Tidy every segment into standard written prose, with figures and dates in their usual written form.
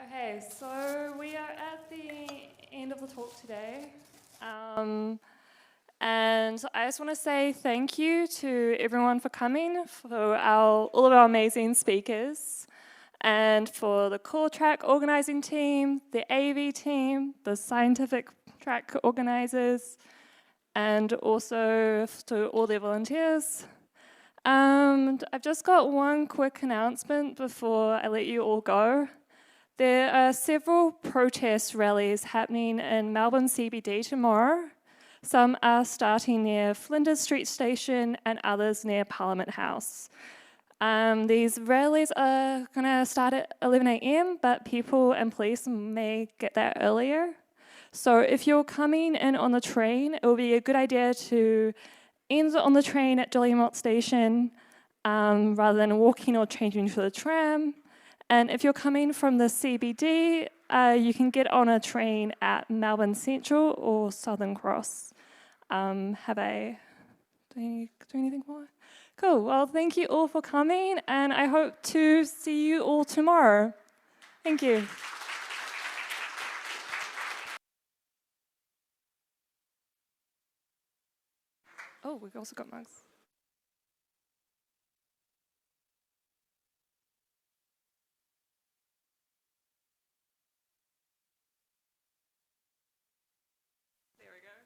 Okay, so we are at the end of the talk today. And I just want to say thank you to everyone for coming, for all of our amazing speakers, and for the core track organising team, the AV team, the scientific track organisers, and also to all the volunteers. I've just got one quick announcement before I let you all go. There are several protest rallies happening in Melbourne CBD tomorrow. Some are starting near Flinders Street Station and others near Parliament House. These rallies are going to start at 11 a.m, but people and police may get there earlier. So if you're coming in on the train, it will be a good idea to end on the train at Dollymont Station rather than walking or changing to the tram. And if you're coming from the CBD, you can get on a train at Melbourne Central or Southern Cross. Do anything more? Cool. Well, thank you all for coming, and I hope to see you all tomorrow. Thank you. Oh, we've also got mugs.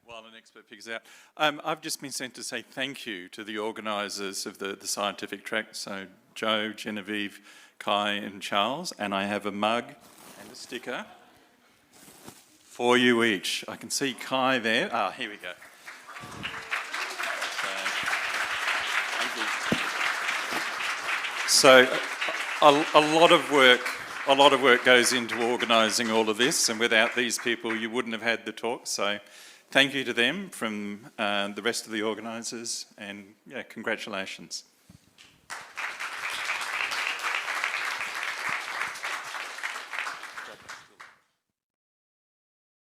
While an expert figures out. I've just been sent to say thank you to the organisers of the scientific track, so Joe, Genevieve, Kai and Charles, and I have a mug and a sticker for you each. I can see Kai there. Here we go. So a lot of work goes into organising all of this, and without these people you wouldn't have had the talk, so thank you to them from the rest of the organisers, and yeah, congratulations.